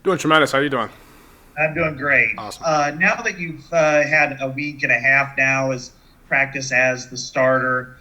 Doing tremendous. How you doing? I'm doing great. Awesome. Now that you've had a week and a half now as practice as the starter,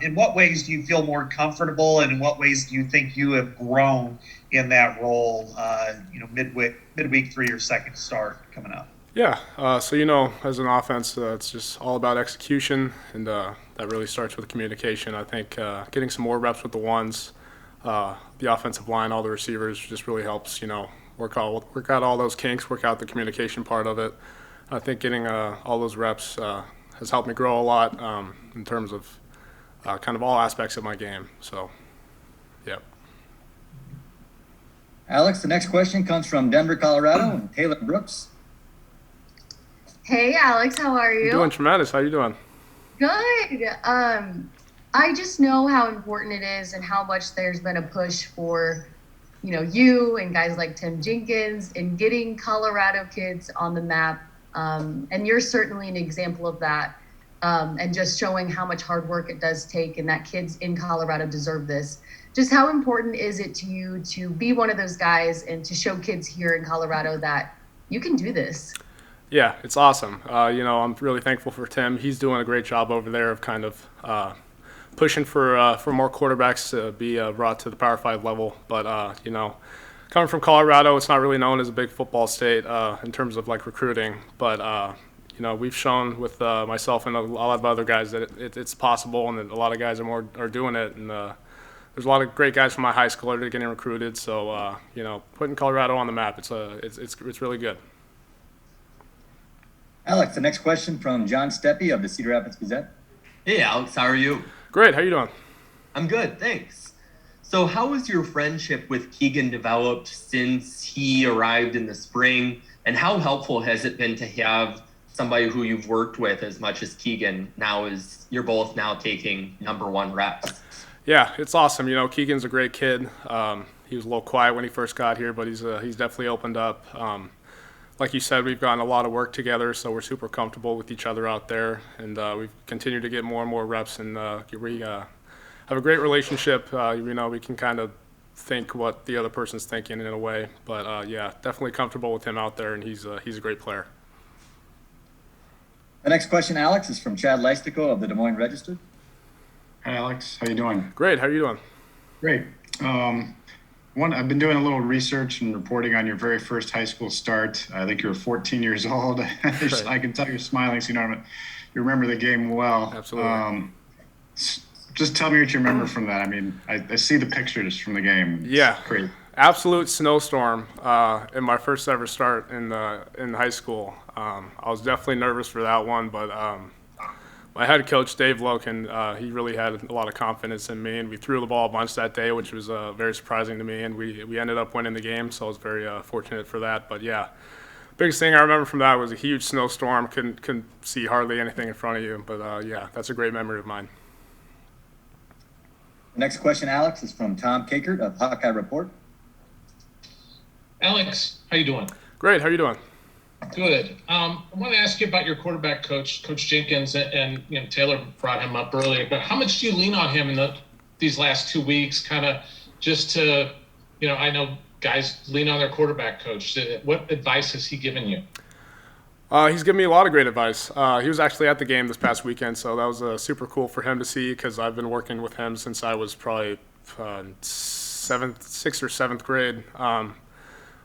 in what ways do you feel more comfortable, and in what ways do you think you have grown in that role? Midweek through your second start coming up. Yeah. As an offense, it's just all about execution, and that really starts with communication. I think getting some more reps with the ones, the offensive line, all the receivers, just really helps. Work out all those kinks, work out the communication part of it. I think getting all those reps has helped me grow a lot in terms of kind of all aspects of my game. So, yeah. Alex, the next question comes from Denver, Colorado, and Taylor Brooks. Hey, Alex, how are you? I'm doing tremendous. How you doing? Good. I just know how important it is and how much there's been a push for, you and guys like Tim Jenkins and getting Colorado kids on the map. And you're certainly an example of that. And just showing how much hard work it does take and that kids in Colorado deserve this. Just how important is it to you to be one of those guys and to show kids here in Colorado that you can do this? Yeah, it's awesome. I'm really thankful for Tim. He's doing a great job over there of kind of pushing for more quarterbacks to be brought to the Power 5 level. But, coming from Colorado, it's not really known as a big football state in terms of, recruiting. But, we've shown with myself and a lot of other guys that it's possible, and that a lot of guys are doing it. And there's a lot of great guys from my high school that are getting recruited. So, putting Colorado on the map, it's really good. Alex, the next question from John Steppe of the Cedar Rapids Gazette. Hey, Alex, how are you? Great. How you doing? I'm good, thanks. So how has your friendship with Keegan developed since he arrived in the spring, and how helpful has it been to have somebody who you've worked with as much as Keegan now as you're both now taking number one reps? Yeah, it's awesome. Keegan's a great kid. He was a little quiet when he first got here, but he's definitely opened up. Like you said, we've gotten a lot of work together, so we're super comfortable with each other out there, and we've continued to get more and more reps, and we have a great relationship. We can kind of think what the other person's thinking in a way, but definitely comfortable with him out there, and he's a great player. The next question, Alex, is from Chad Leistico of the Des Moines Register. Hi, Alex. How you doing? Great. How are you doing? Great. I've been doing a little research and reporting on your very first high school start. I think you were 14 years old. Right. I can tell you're smiling, so you remember the game well. Absolutely. Just tell me what you remember from that. I mean, I see the pictures from the game. It's great. Absolute snowstorm in my first ever start in high school. I was definitely nervous for that one, but my head coach, Dave Loken, he really had a lot of confidence in me, and we threw the ball a bunch that day, which was very surprising to me, and we ended up winning the game, so I was very fortunate for that. But, biggest thing I remember from that was a huge snowstorm. Couldn't see hardly anything in front of you, but, that's a great memory of mine. The next question, Alex, is from Tom Kakert of Hawkeye Report. Alex, how you doing? Great. How you doing? Good. I want to ask you about your quarterback coach, Coach Jenkins, and Taylor brought him up earlier. But how much do you lean on him in these last 2 weeks, kind of just to, I know guys lean on their quarterback coach. What advice has he given you? He's given me a lot of great advice. He was actually at the game this past weekend, so that was super cool for him to see, because I've been working with him since I was probably sixth or seventh grade.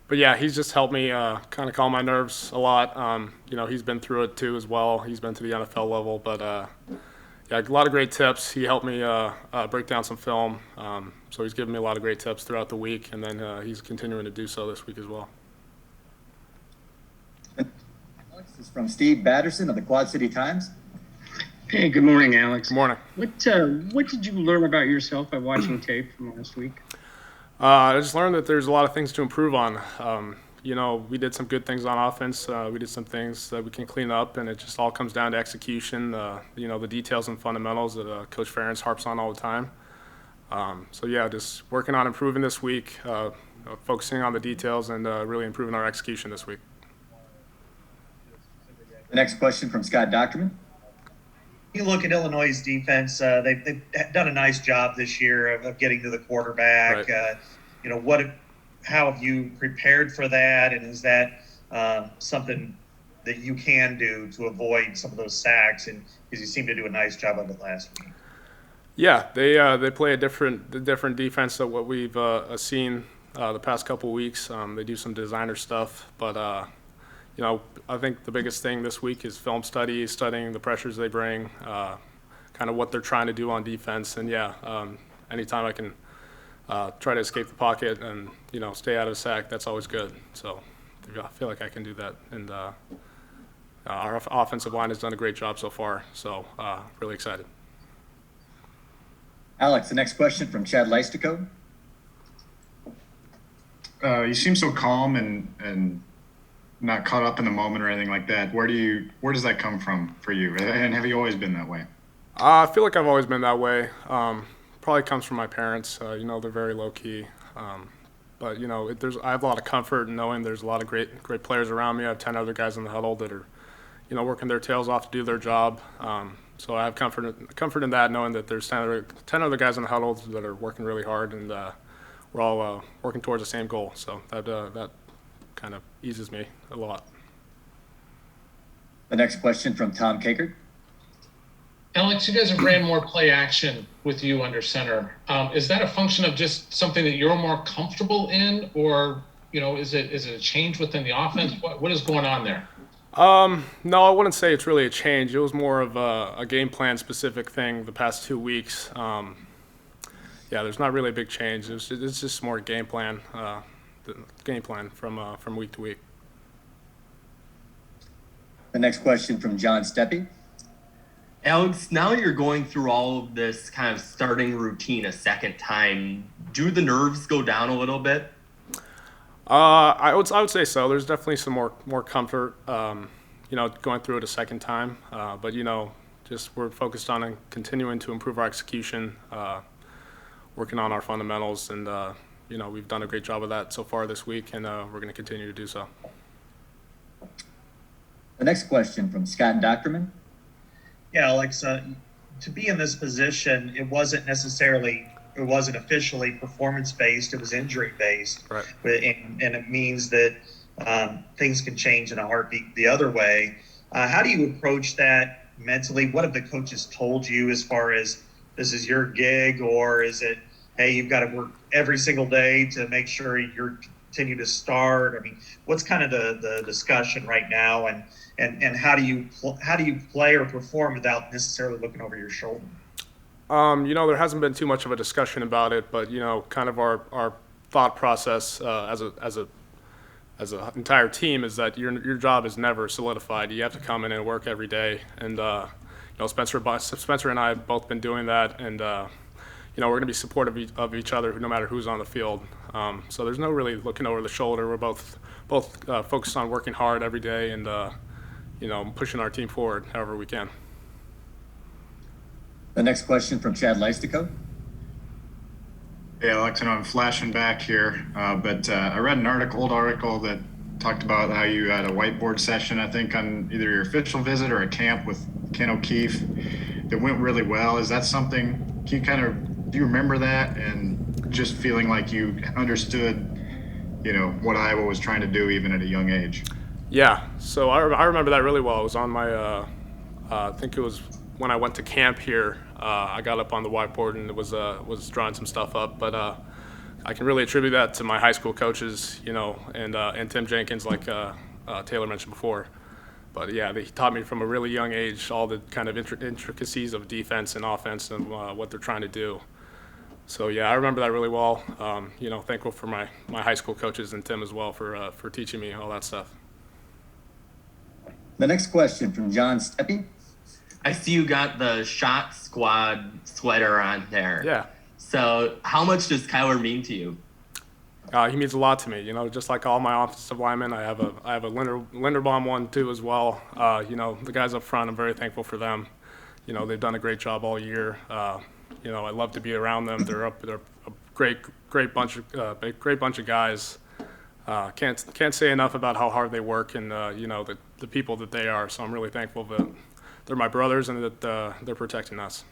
But he's just helped me kind of calm my nerves a lot. He's been through it too as well. He's been to the NFL level, but a lot of great tips. He helped me break down some film. So he's given me a lot of great tips throughout the week, and then he's continuing to do so this week as well. Alex is from Steve Batterson of the Quad City Times. Hey, good morning, Alex. Good morning. What did you learn about yourself by watching tape from last week? I just learned that there's a lot of things to improve on. We did some good things on offense. We did some things that we can clean up, and it just all comes down to execution, the details and fundamentals that Coach Ferentz harps on all the time. Just working on improving this week, focusing on the details, and really improving our execution this week. The next question from Scott Docterman. You look at Illinois' defense; they've done a nice job this year of getting to the quarterback. Right. how have you prepared for that, and is that something that you can do to avoid some of those sacks? And because you seem to do a nice job of it last week. Yeah, they play a different defense than what we've seen the past couple weeks. They do some designer stuff, but you know, I think the biggest thing this week is film study, studying the pressures they bring, kind of what they're trying to do on defense. And yeah, anytime I can try to escape the pocket and, you know, stay out of the sack, that's always good. So I feel like I can do that. And our offensive line has done a great job so far. So really excited. Alex, the next question from Chad Leistico. You seem so calm and not caught up in the moment or anything like that. Where does that come from for you? And have you always been that way? I feel like I've always been that way. Probably comes from my parents. You know, they're very low key. But you know, I have a lot of comfort in knowing there's a lot of great players around me. I have 10 other guys in the huddle that are, you know, working their tails off to do their job. So I have comfort in that, knowing that there's 10 other guys in the huddle that are working really hard, and we're all working towards the same goal. So that kind of eases me a lot. The next question from Tom Kakert. Alex, you guys have ran more play action with you under center. Is that a function of just something that you're more comfortable in, or, you know, is it a change within the offense? What is going on there? No, I wouldn't say it's really a change. It was more of a game plan specific thing the past 2 weeks. Yeah, there's not really a big change. It's just more game plan from week to week. The next question from John Steppe. Alex, now you're going through all of this kind of starting routine a second time. Do the nerves go down a little bit? I would say so. There's definitely some more comfort, you know, going through it a second time. But you know, just we're focused on continuing to improve our execution, working on our fundamentals, and you know, we've done a great job of that so far this week, and we're going to continue to do so. The next question from Scott Docterman. Yeah, Alex, to be in this position, it wasn't officially performance-based, it was injury-based. Right. And it means that things can change in a heartbeat the other way. How do you approach that mentally? What have the coaches told you as far as this is your gig, or is it, hey, you've got to work every single day to make sure you're continue to start? I mean, what's kind of the discussion right now, and how do you play or perform without necessarily looking over your shoulder? You know, there hasn't been too much of a discussion about it, but you know, kind of our thought process as an entire team is that your job is never solidified. You have to come in and work every day, and you know, Spencer and I have both been doing that, and you know, we're going to be supportive of each other no matter who's on the field. So there's no really looking over the shoulder. We're both focused on working hard every day, and you know, pushing our team forward however we can. The next question from Chad Leistico. Hey, Alex, I know I'm flashing back here, but I read an old article that talked about how you had a whiteboard session, I think, on either your official visit or a camp with Ken O'Keefe that went really well. Is that something, do you remember that, and just feeling like you understood, you know, what Iowa was trying to do even at a young age? Yeah, so I remember that really well. It was on my, I think it was when I went to camp here. I got up on the whiteboard and it was drawing some stuff up, but I can really attribute that to my high school coaches, you know, and Tim Jenkins, like Taylor mentioned before. But yeah, he taught me from a really young age all the kind of intricacies of defense and offense and what they're trying to do. So yeah, I remember that really well. You know, thankful for my high school coaches and Tim as well for teaching me all that stuff. The next question from John Steppe. I see you got the shot squad sweater on there. Yeah. So how much does Kyler mean to you? He means a lot to me. You know, just like all my offensive linemen, I have a Linderbaum one too as well. You know, the guys up front, I'm very thankful for them. You know, they've done a great job all year. You know, I love to be around them. They're a great bunch of guys. Can't say enough about how hard they work and you know, the people that they are. So I'm really thankful that they're my brothers and that they're protecting us.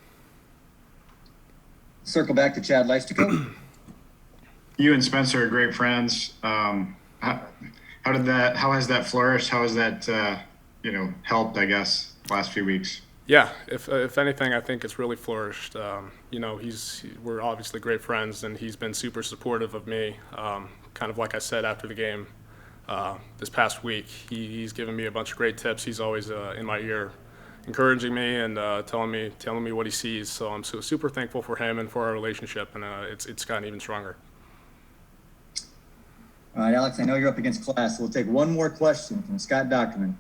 Circle back to Chad Leistico. you and Spencer are great friends. How has that flourished? How has that, helped, I guess, last few weeks? Yeah, if anything, I think it's really flourished. We're obviously great friends, and he's been super supportive of me. Kind of like I said after the game this past week, he's given me a bunch of great tips. He's always in my ear, encouraging me and telling me what he sees. So I'm super thankful for him and for our relationship, and it's gotten even stronger. All right, Alex, I know you're up against class, so we'll take one more question from Scott Document.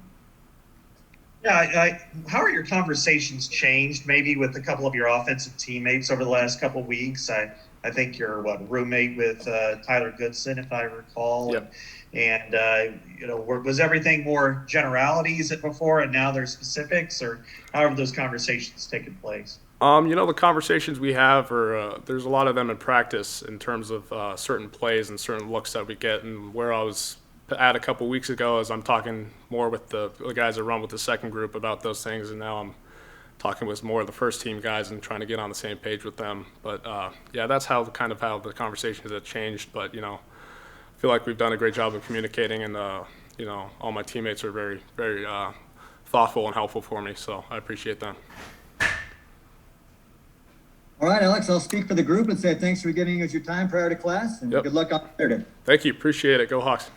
Yeah, how are your conversations changed? Maybe with a couple of your offensive teammates over the last couple of weeks. I think you're roommate with Tyler Goodson, if I recall. Yep. Was everything more generalities at before, and now there's specifics, or how have those conversations taken place? The conversations we have are there's a lot of them in practice in terms of certain plays and certain looks that we get, and where I was at a couple weeks ago is I'm talking more with the guys that run with the second group about those things, and now I'm talking with more of the first team guys and trying to get on the same page with them. But that's how the conversations have changed. But I feel like we've done a great job of communicating, and all my teammates are very, very thoughtful and helpful for me. So I appreciate them. All right, Alex, I'll speak for the group and say thanks for giving us your time prior to class, and Yep. good luck on Saturday. Thank you. Appreciate it. Go Hawks.